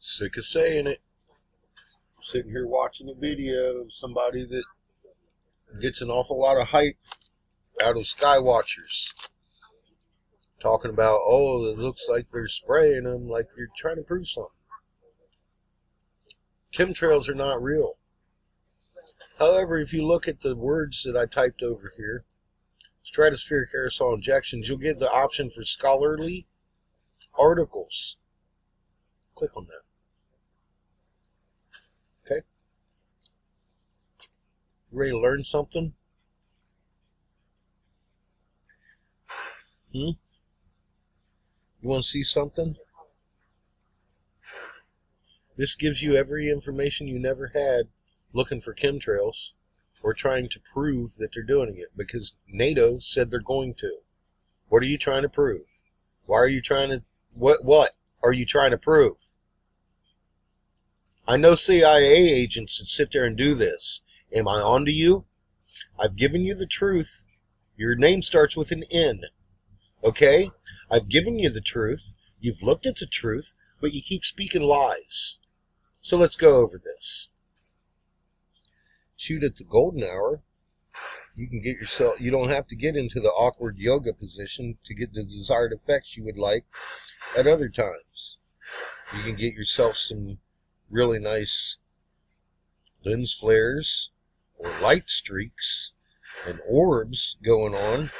Sick of saying it. Sitting here watching a video of somebody that gets an awful lot of hype out of sky watchers. Talking about, oh, it looks like they're spraying them, like they're trying to prove something. Chemtrails are not real. However, if you look at the words that I typed over here, stratospheric aerosol injections, you'll get the option for scholarly articles. Click on that. Okay? Ready to learn something? You want to see something? This gives you every information you never had looking for chemtrails or trying to prove that they're doing it, because NATO said they're going to. What are you trying to prove? Why are you trying to... What are you trying to prove? I know CIA agents that sit there and do this. Am I on to you? I've given you the truth. Your name starts with an N. Okay? I've given you the truth. You've looked at the truth, but you keep speaking lies. So let's go over this. Shoot at the golden hour. You can get yourself, you don't have to get into the awkward yoga position to get the desired effects you would like at other times. You can get yourself some really nice lens flares or light streaks and orbs going on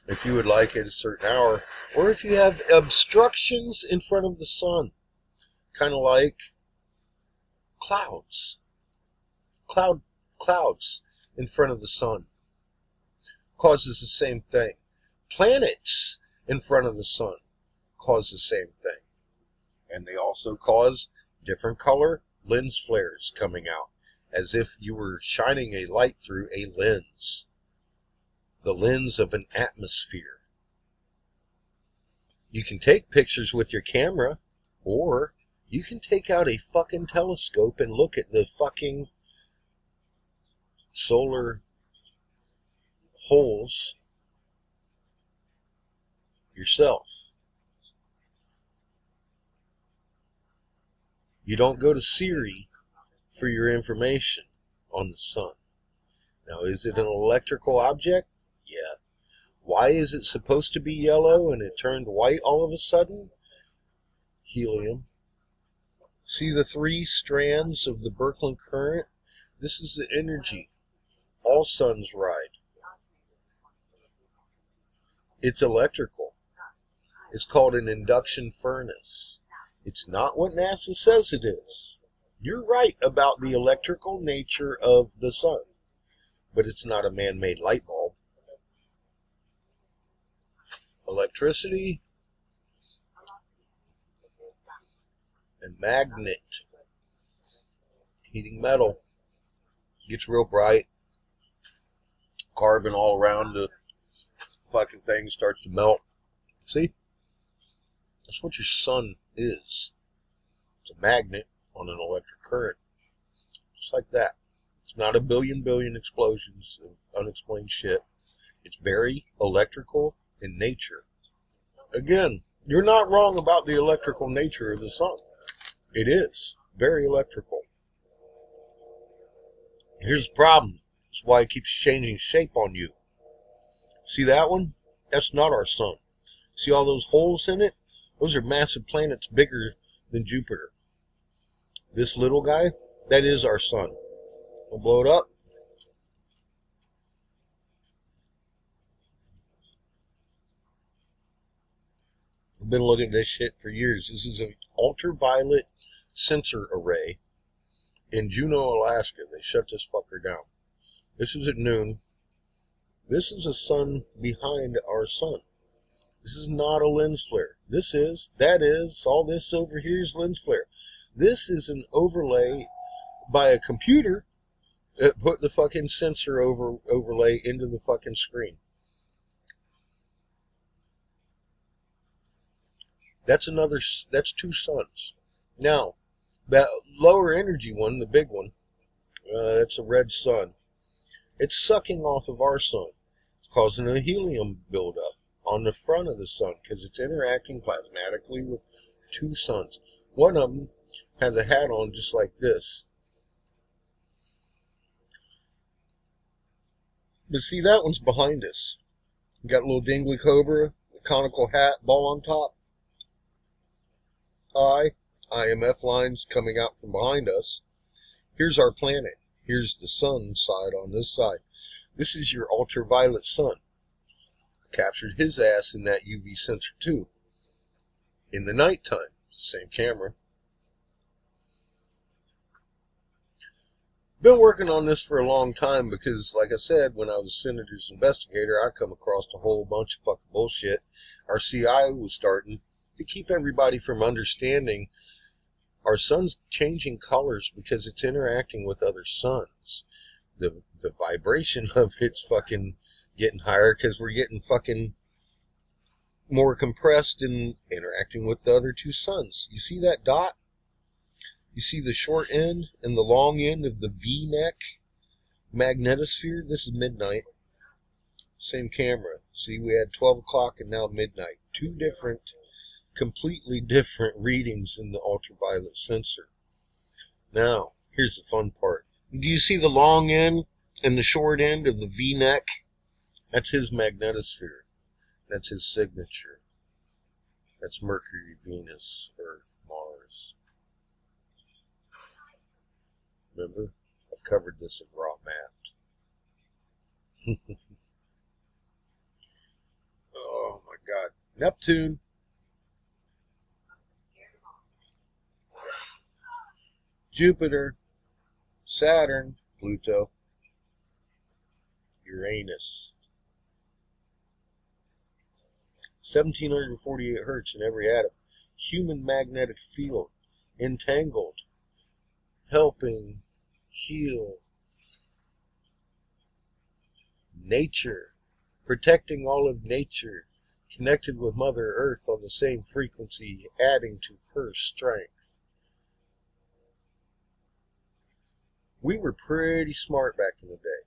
if you would like at a certain hour, or if you have obstructions in front of the sun, kind of like clouds in front of the sun, causes the same thing. Planets in front of the sun cause the same thing, and they also cause different color lens flares coming out, as if you were shining a light through a lens, the lens of an atmosphere. You can take pictures with your camera, or you can take out a fucking telescope and look at the fucking solar holes yourself. You don't go to Siri for your information on the sun. Now, is it an electrical object? Yeah. Why is it supposed to be yellow and it turned white all of a sudden? Helium. See the 3 strands of the Birkeland current? This is the energy all suns ride. It's electrical. It's called an induction furnace. It's not what NASA says it is. You're right about the electrical nature of the sun, but it's not a man-made light bulb. Electricity and magnet. Heating metal. Gets real bright. Carbon all around the fucking thing starts to melt. See? That's what your sun is. It's a magnet on an electric current. Just like that. It's not a billion explosions of unexplained shit. It's very electrical in nature. Again, you're not wrong about the electrical nature of the sun. It is very electrical. Here's the problem. That's why it keeps changing shape on you. See that one? That's not our sun. See all those holes in it? Those are massive planets bigger than Jupiter. This little guy, that is our sun. We'll blow it up. I've been looking at this shit for years. This is an ultraviolet sensor array in Juneau, Alaska. They shut this fucker down. This was at noon. This is a sun behind our sun. This is not a lens flare. This is, that is, all this over here is lens flare. This is an overlay by a computer that put the fucking sensor overlay into the fucking screen. That's 2 suns. Now, that lower energy one, the big one, that's a red sun. It's sucking off of our sun. It's causing a helium buildup on the front of the sun because it's interacting plasmatically with 2 suns. One of them has a hat on just like this. But see, that one's behind us. Got a little dingly cobra, a conical hat, ball on top. IMF lines coming out from behind us. Here's our planet. Here's the sun side on this side. This is your ultraviolet sun. Captured his ass in that UV sensor too. In the nighttime, same camera. Been working on this for a long time because, like I said, when I was a senator's investigator, I come across a whole bunch of fucking bullshit. Our CI was starting to keep everybody from understanding our sun's changing colors because it's interacting with other suns. The vibration of it's fucking getting higher because we're getting fucking more compressed and interacting with the other two suns. You see that dot? You see the short end and the long end of the V-neck magnetosphere? This is midnight. Same camera. See, we had 12 o'clock and now midnight. Two different, completely different readings in the ultraviolet sensor. Now, here's the fun part. Do you see the long end and the short end of the V-neck? That's his magnetosphere. That's his signature. That's Mercury, Venus, Earth, Mars. Remember? I've covered this in raw mapped. Oh my God. Neptune. Jupiter. Saturn. Pluto. Uranus. 1748 hertz in every atom. Human magnetic field. Entangled. Helping heal. Nature. Protecting all of nature. Connected with Mother Earth on the same frequency, adding to her strength. We were pretty smart back in the day.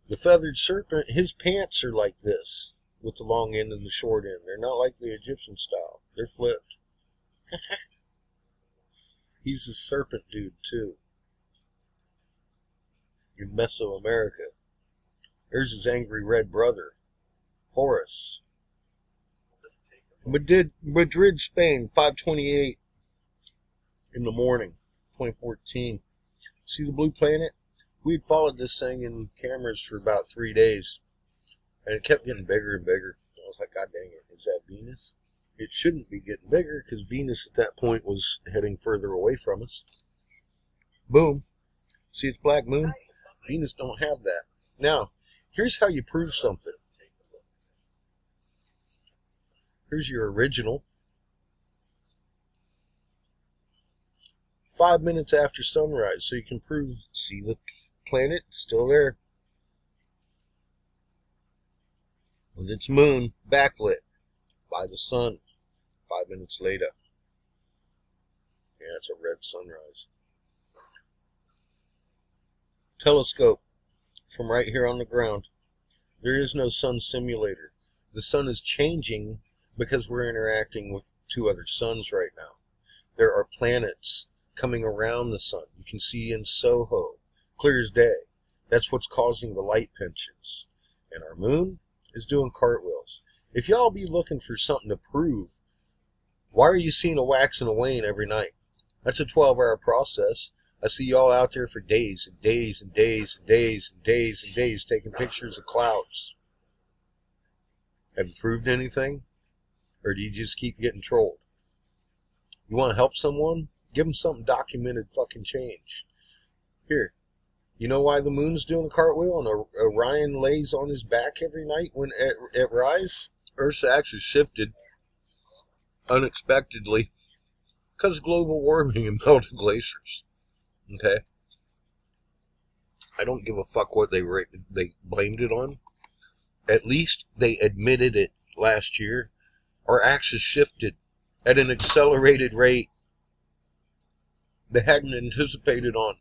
The feathered serpent, his pants are like this, with the long end and the short end. They're not like the Egyptian style. They're flipped. He's a serpent dude, too. In Mesoamerica. There's his angry red brother, Horus. Madrid, Spain, 5:28 in the morning, 2014. See the blue planet? We'd followed this thing in cameras for about 3 days, and it kept getting bigger and bigger. I was like, God dang it, is that Venus? It shouldn't be getting bigger because Venus at that point was heading further away from us. Boom. See its black moon? Venus don't have that. Now, here's how you prove something. Here's your original. 5 minutes after sunrise, so you can prove, see the planet still there. With its moon backlit by the sun. 5 minutes later. Yeah, it's a red sunrise. Telescope from right here on the ground. There is no sun simulator. The sun is changing because we're interacting with two other suns right now. There are planets coming around the sun. You can see in Soho, clear as day. That's what's causing the light pinches. And our moon is doing cartwheels. If y'all be looking for something to prove, why are you seeing a wax and a wane every night? That's a 12-hour process. I see y'all out there for days and days and days and days and days and days taking pictures of clouds. Have you proved anything? Or do you just keep getting trolled? You want to help someone? Give them something documented fucking change. Here, you know why the moon's doing a cartwheel and Orion lays on his back every night when at rise? Earth's axis shifted unexpectedly because of global warming and melted glaciers. Okay? I don't give a fuck what they blamed it on. At least they admitted it last year. Our axis shifted at an accelerated rate they hadn't anticipated on.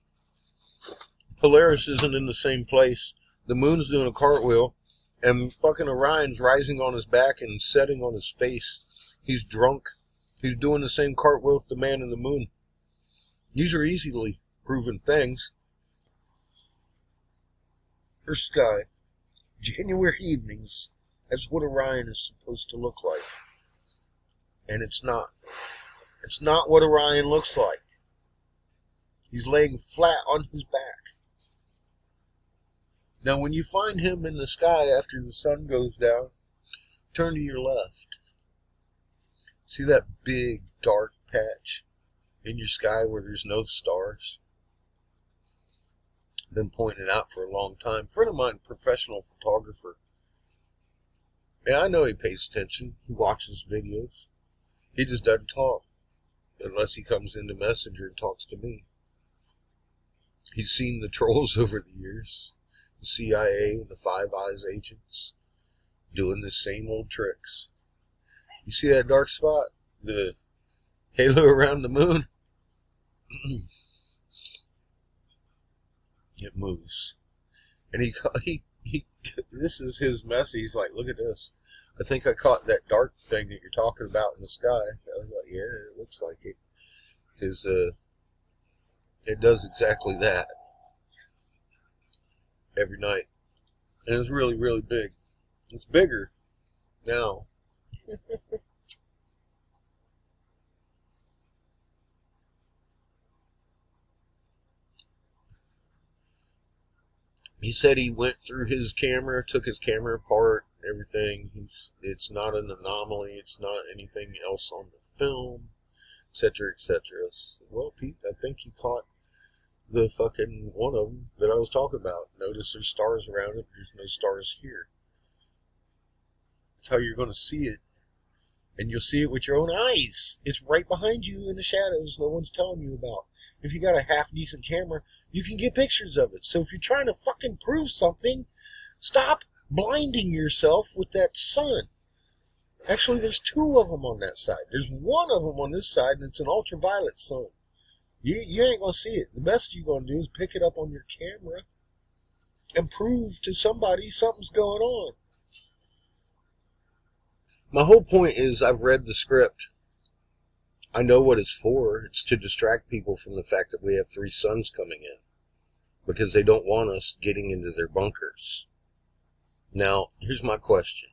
Polaris isn't in the same place. The moon's doing a cartwheel, and fucking Orion's rising on his back and setting on his face. He's drunk. He's doing the same cartwheel with the man in the moon. These are easily proven things. Her sky, January evenings, that's what Orion is supposed to look like. And it's not. It's not what Orion looks like. He's laying flat on his back. Now, when you find him in the sky after the sun goes down, turn to your left. See that big dark patch in your sky where there's no stars? Been pointing out for a long time. Friend of mine, professional photographer. Yeah, I know he pays attention. He watches videos. He just doesn't talk unless he comes into Messenger and talks to me. He's seen the trolls over the years. The CIA and the Five Eyes agents doing the same old tricks. You see that dark spot? The halo around the moon? It moves. And he this is his message. He's like, look at this. I think I caught that dark thing that you're talking about in the sky. I was like, yeah, it looks like it. Because it does exactly that every night. And it's really, really big. It's bigger now. He said he went through his camera, took his camera apart, everything. It's not an anomaly. It's not anything else on the film, etc., etc. Well, Pete, I think you caught the fucking one of them that I was talking about. Notice there's stars around it. There's no stars here. That's how you're going to see it. And you'll see it with your own eyes. It's right behind you in the shadows no one's telling you about. If you got a half-decent camera, you can get pictures of it. So if you're trying to fucking prove something, stop blinding yourself with that sun. Actually, there's two of them on that side. There's one of them on this side, and it's an ultraviolet sun. You ain't going to see it. The best you're going to do is pick it up on your camera and prove to somebody something's going on. My whole point is I've read the script. I know what it's for. It's to distract people from the fact that we have 3 suns coming in. Because they don't want us getting into their bunkers. Now, here's my question.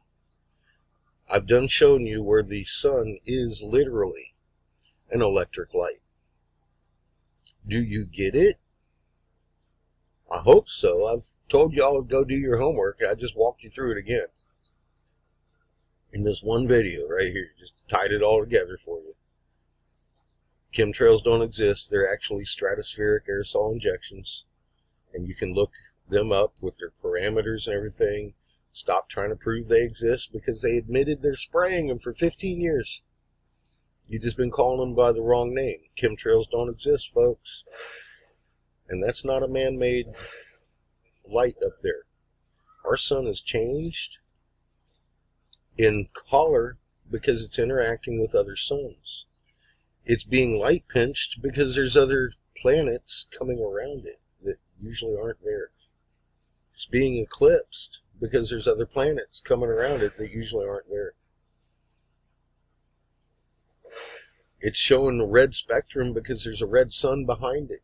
I've done shown you where the sun is literally an electric light. Do you get it? I hope so. I've told y'all to go do your homework. I just walked you through it again. In this one video right here. Just tied it all together for you. Chemtrails don't exist. They're actually stratospheric aerosol injections. And you can look them up with their parameters and everything. Stop trying to prove they exist because they admitted they're spraying them for 15 years. You've just been calling them by the wrong name. Chemtrails don't exist, folks. And that's not a man-made light up there. Our sun has changed in color because it's interacting with other suns. It's being light pinched because there's other planets coming around it that usually aren't there. It's being eclipsed because there's other planets coming around it that usually aren't there. It's showing a red spectrum because there's a red sun behind it.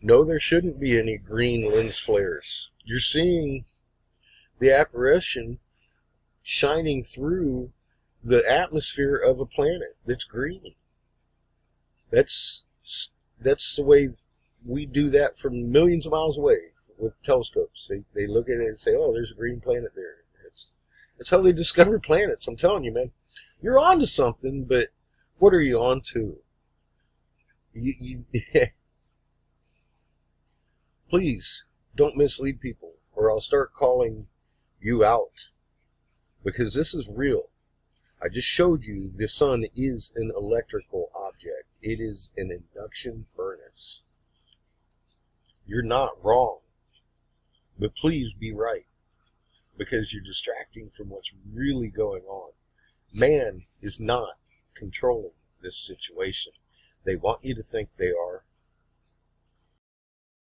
No, there shouldn't be any green lens flares. You're seeing the apparition shining through the atmosphere of a planet that's green. That's the way we do that from millions of miles away with telescopes. They look at it and say, oh, there's a green planet there. That's how they discover planets. I'm telling you, man. You're on to something, but what are you on to? Please, don't mislead people, or I'll start calling you out. Because this is real. I just showed you the sun is an electrical object. It is an induction furnace. You're not wrong. But please be right. Because you're distracting from what's really going on. Man is not controlling this situation. They want you to think they are.